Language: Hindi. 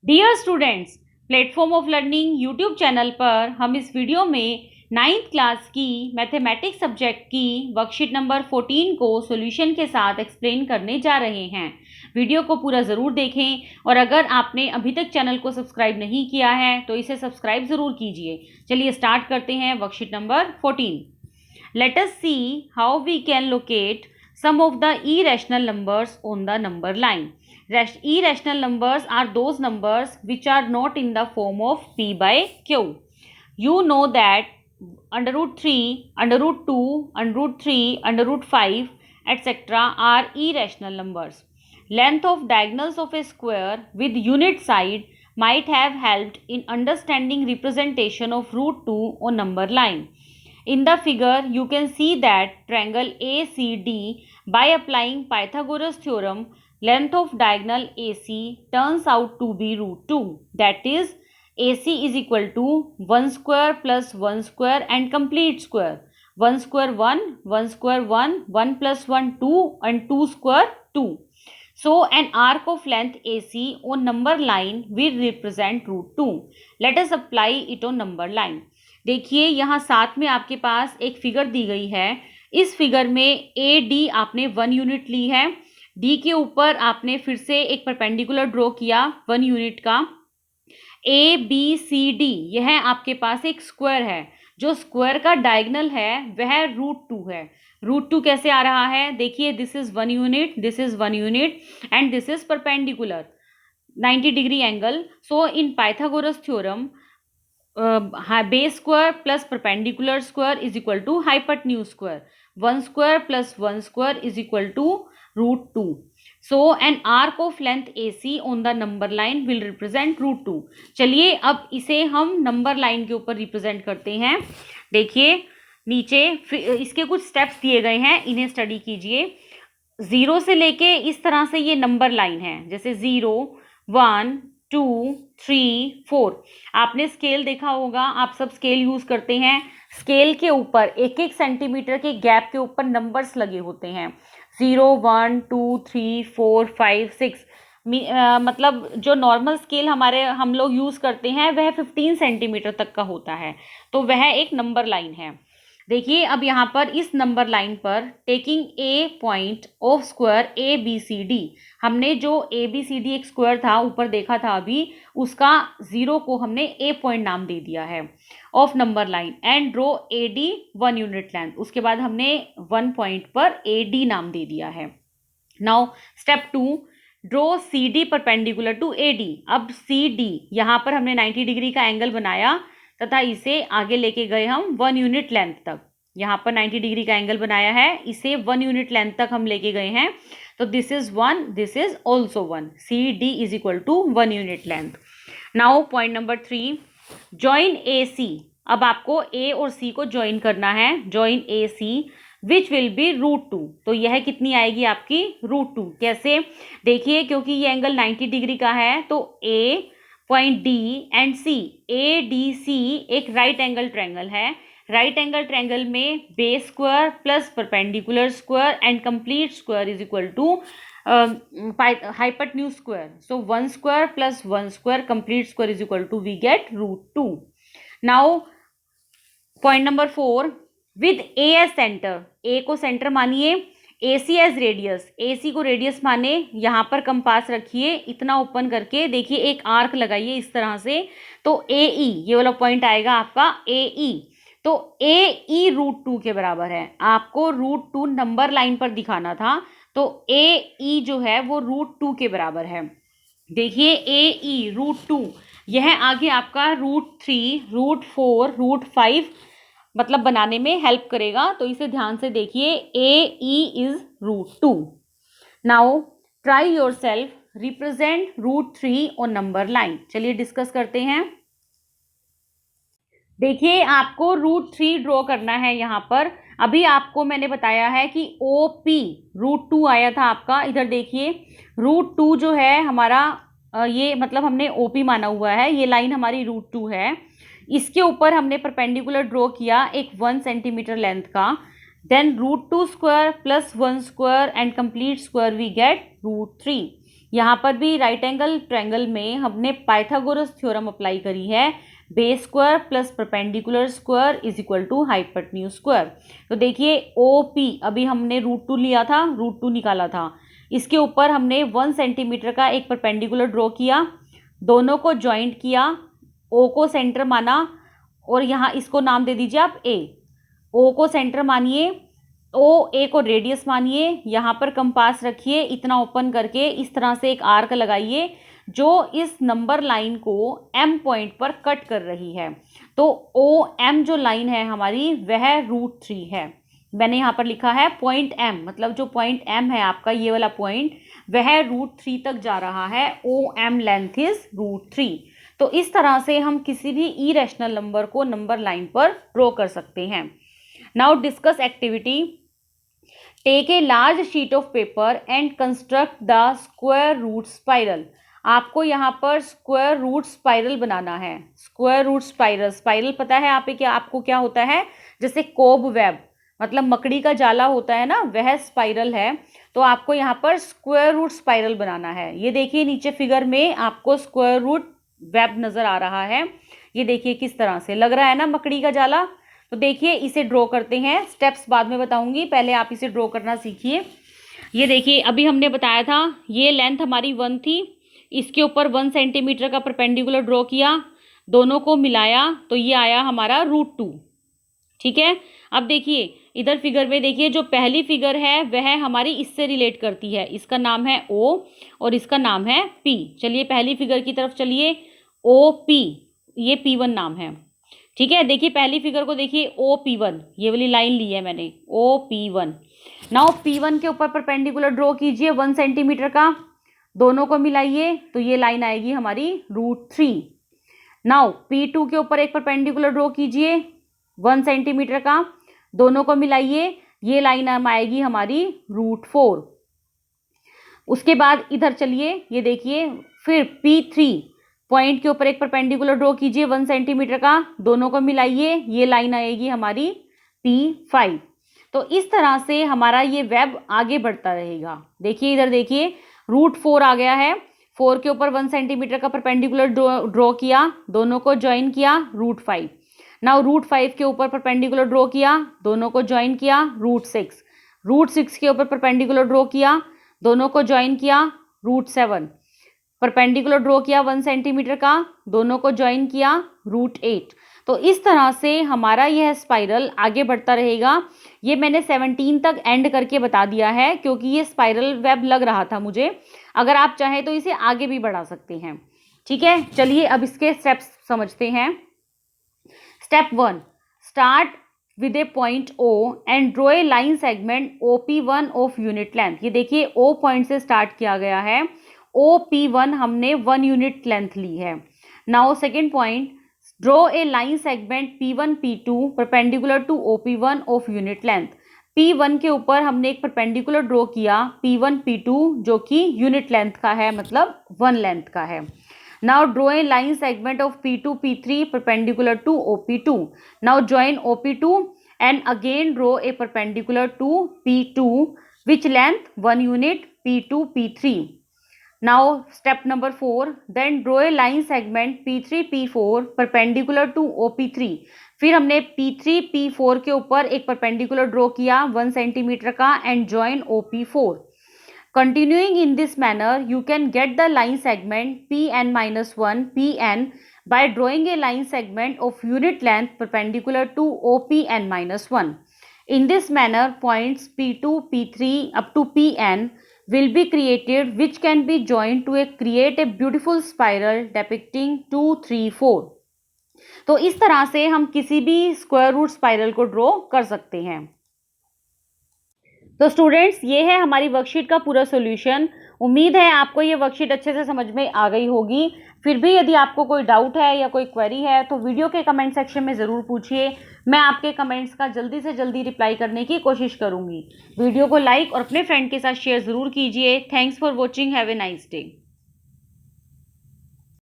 Dear students, platform of learning YouTube channel पर हम इस वीडियो में 9th क्लास की मैथमेटिक्स सब्जेक्ट की वर्कशीट नंबर 14 को सॉल्यूशन के साथ एक्सप्लेन करने जा रहे हैं। वीडियो को पूरा ज़रूर देखें और अगर आपने अभी तक चैनल को सब्सक्राइब नहीं किया है तो इसे सब्सक्राइब ज़रूर कीजिए। चलिए स्टार्ट करते हैं worksheet number 14। Let us see how we can locate some of the irrational numbers on the number line. Irrational numbers are those numbers which are not in the form of p by q. You know that under root 3, under root 2, under root 3, under root 5, etc. are irrational numbers. Length of diagonals of a square with unit side might have helped in understanding representation of root 2 on number line. In the figure, you can see that triangle ACD, by applying Pythagoras theorem, length of diagonal AC turns out to be root 2. That is, AC is equal to 1 square plus 1 square and complete square. 1 square 1, 1 square 1, 1 plus 1 2 and 2 square 2. So an arc of length AC on number line will represent root 2. Let us apply it on number line. देखिए यहाँ साथ में आपके पास एक फिगर दी गई है। इस फिगर में ए डी आपने 1 यूनिट ली है। डी के ऊपर आपने फिर से एक परपेंडिकुलर ड्रॉ किया 1 यूनिट का। ए बी सी डी यह आपके पास एक स्क्वायर है। जो स्क्वायर का डायगोनल है वह रूट 2 है। रूट 2 कैसे आ रहा है? देखिए, this is 1 unit, this is 1 unit and this is perpendicular 90 degree angle. So in Pythagoras theorem, base square plus perpendicular square is equal to hypotenuse square. 1 square plus 1 square is equal to root 2. So an arc of length AC on the number line will represent root 2. चलिए अब इसे हम नंबर लाइन के ऊपर रिप्रेजेंट करते हैं। देखिए नीचे इसके कुछ स्टेप्स दिए गए हैं, इन्हें स्टडी कीजिए। 0 से लेके इस तरह से ये नंबर लाइन है, जैसे 0, 1, 2, 3, 4। आपने स्केल देखा होगा, आप सब स्केल यूज करते हैं। स्केल के ऊपर 1-1 सेंटीमीटर के गैप के ऊपर नंबर्स लगे होते हैं। 0, 1, 2, 3, 4, 5, 6। मतलब जो नॉर्मल स्केल हम लोग यूज करते हैं वह 15 सेंटीमीटर तक का होता है, तो वह एक नंबर लाइन है। देखिए अब यहाँ पर इस नंबर लाइन पर taking a point of square A B C D, हमने जो ए बी सी डी एक स्क्वायर था ऊपर देखा था अभी, उसका 0 को हमने ए पॉइंट नाम दे दिया है of number line and draw A D 1 unit length. उसके बाद हमने 1 पॉइंट पर ए डी नाम दे दिया है। Now step 2, draw C D perpendicular to A D. अब सी डी यहाँ पर हमने 90 डिग्री का एंगल बनाया तथा इसे आगे लेके गए हम 1 यूनिट लेंथ तक। यहाँ पर 90 डिग्री का एंगल बनाया है, इसे 1 यूनिट लेंथ तक हम लेके गए हैं, तो this is 1, this is also 1। C D is equal to 1 unit length. Now point number 3, join A C. अब आपको ए और सी को ज्वाइन करना है। Join A C which will be root 2। तो यह कितनी आएगी आपकी? रूट 2। कैसे? देखिए क्योंकि ये एंगल 90 डिग्री का है, तो A point D and C, A D C एक राइट एंगल ट्रायंगल है। राइट एंगल ट्रायंगल में base square plus perpendicular square and complete square is equal to hypotenuse square. So 1 square plus 1 square complete square is equal to, we get root 2. Now point number 4, with A as center, A को सेंटर मानिए, AC as रेडियस, AC को रेडियस माने, यहाँ पर कंपास रखिए इतना ओपन करके, देखिए एक आर्क लगाइए इस तरह से, तो AE ये वाला पॉइंट आएगा आपका AE। तो AE रूट 2 के बराबर है। आपको रूट 2 नंबर लाइन पर दिखाना था, तो AE जो है वो रूट 2 के बराबर है। देखिए AE रूट 2, यह आगे आपका रूट 3, रूट 4, रूट 5 मतलब बनाने में हेल्प करेगा, तो इसे ध्यान से देखिए। AE is root 2। Now try yourself, represent root 3 on number line. चलिए डिस्कस करते हैं। देखिए आपको रूट 3 ड्रॉ करना है। यहाँ पर अभी आपको मैंने बताया है कि OP रूट 2 आया था आपका। इधर देखिए रूट 2 जो है हमारा, ये मतलब हमने OP माना हुआ है, ये लाइन हमारी रूट 2 है। इसके ऊपर हमने परपेंडिकुलर ड्रॉ किया एक 1 सेंटीमीटर लेंथ का। Then root 2 square plus 1 square and complete square we get root 3। यहाँ पर भी राइट एंगल ट्रायंगल में हमने पाइथागोरस थ्योरम अप्लाई करी है, base square plus perpendicular square is equal to hypotenuse square. तो देखिए OP अभी हमने √2 लिया था, √2 निकाला था, इसके ऊपर हमने 1 सेंटीमीटर का एक परपेंडिकुलर ड्रॉ किया, दोनों को ज्वाइंट किया, O को सेंटर माना और यहाँ इसको नाम दे दीजिए आप A। O को सेंटर मानिए, A को रेडियस मानिए, यहाँ पर कंपास रखिए, इतना ओपन करके इस तरह से एक आर्क लगाइए जो इस नंबर लाइन को M पॉइंट पर कट कर रही है। तो OM जो लाइन है हमारी वह √3 है। मैंने यहाँ पर लिखा है पॉइंट M, मतलब जो पॉइंट M है आपका ये वाला पॉइंट वह √3 तक जा रहा है। OM length is √3। तो इस तरह से हम किसी भी इरेशनल नंबर को नंबर लाइन पर ड्रॉ कर सकते हैं। Now discuss activity. Take a large sheet of paper and construct the square root spiral. आपको यहाँ पर स्क्वायर रूट स्पाइरल बनाना है। स्क्वायर रूट स्पाइरल, स्पाइरल पता है आपको क्या होता है, जैसे कोब वेब मतलब मकड़ी का जाला होता है ना, वह स्पाइरल है। तो आपको यहाँ पर स्क्वायर रूट स्पाइरल बनाना है। ये देखिए नीचे फिगर में आपको स्क्वायर रूट वेब नज़र आ रहा है। ये देखिए किस तरह से लग रहा है ना मकड़ी का जाला। तो देखिए इसे ड्रॉ करते हैं, स्टेप्स बाद में बताऊंगी, पहले आप इसे ड्रॉ करना सीखिए। ये देखिए अभी हमने बताया था ये लेंथ हमारी 1 थी, इसके ऊपर 1 सेंटीमीटर का परपेंडिकुलर ड्रॉ किया, दोनों को मिलाया तो ये आया हमारा √2। ठीक है, अब देखिए इधर फिगर में देखिए जो पहली फिगर है वह हमारी इससे रिलेट करती है, इसका नाम है O और इसका नाम है P। चलिए पहली फिगर की तरफ चलिए, OP, ये P1 नाम है। ठीक है, देखिए पहली फिगर को देखिए OP1, ये वाली लाइन ली है मैंने OP1। नाउ P1 के ऊपर परपेंडिकुलर ड्रॉ कीजिए 1 सेंटीमीटर का, दोनों को मिलाइए तो ये लाइन आएगी हमारी √3। नाउ P2 के ऊपर एक परपेंडिकुलर ड्रॉ कीजिए 1 सेंटीमीटर का, दोनों को मिलाइए, ये लाइन आएगी हमारी √4। उसके बाद इधर चलिए, ये देखिए फिर P3 पॉइंट के ऊपर एक परपेंडिकुलर ड्रॉ कीजिए 1 सेंटीमीटर का, दोनों को मिलाइए, ये लाइन आएगी हमारी P5। तो इस तरह से हमारा ये वेब आगे बढ़ता रहेगा। देखिए इधर देखिए √4 आ गया है, 4 के ऊपर 1 सेंटीमीटर का परपेंडिकुलर ड्रॉ किया, दोनों को ज्वाइन किया, √5। नाउ √5 के ऊपर परपेंडिकुलर ड्रॉ किया, दोनों को ज्वाइन किया, √6। √6 के ऊपर परपेंडिकुलर ड्रॉ किया, दोनों को ज्वाइन किया, √7। परपेंडिकुलर ड्रॉ किया 1 सेंटीमीटर का, दोनों को ज्वाइन किया, √8। तो इस तरह से हमारा यह स्पाइरल आगे बढ़ता रहेगा। ये मैंने 17 तक एंड करके बता दिया है क्योंकि ये स्पाइरल वेब लग रहा था मुझे। अगर आप चाहें तो इसे आगे भी बढ़ा सकते हैं। ठीक है, चलिए अब इसके स्टेप्स समझते हैं। Step 1, start with A point O and draw a line segment OP1 of unit length. ये देखिए O पॉइंट से स्टार्ट किया गया है, OP1 हमने 1 यूनिट लेंथ ली है। Now second point, draw a line segment P1 P2 perpendicular to OP1 of unit length. P1 के ऊपर हमने एक परपेंडिकुलर ड्रॉ किया P1 P2 जो कि यूनिट लेंथ का है, मतलब 1 लेंथ का है। Now draw a line segment of P2 P3 perpendicular to OP2। Now join OP2 and again draw a perpendicular to P2 which length 1 unit P2 P3। Now step number 4, then draw a line segment P3 P4 perpendicular to OP3। फिर हमने P3 P4 के ऊपर एक परपेंडिकुलर ड्रॉ किया 1 सेंटीमीटर का and join OP4। Continuing in this manner, you can get the line segment Pn-1 Pn by drawing a line segment of unit length perpendicular to OPn-1। In this manner, points P2 P3 up to Pn will be created which can be joined to create a beautiful spiral depicting 2 3 4। तो इस तरह से हम किसी भी स्क्वायर रूट स्पाइरल को ड्रॉ कर सकते हैं। तो स्टूडेंट्स ये है हमारी वर्कशीट का पूरा सॉल्यूशन। उम्मीद है आपको ये वर्कशीट अच्छे से समझ में आ गई होगी। फिर भी यदि आपको कोई डाउट है या कोई क्वेरी है तो वीडियो के कमेंट सेक्शन में ज़रूर पूछिए। मैं आपके कमेंट्स का जल्दी से जल्दी रिप्लाई करने की कोशिश करूँगी। वीडियो को लाइक और अपने फ्रेंड के साथ शेयर ज़रूर कीजिए। Thanks for watching, have a nice day.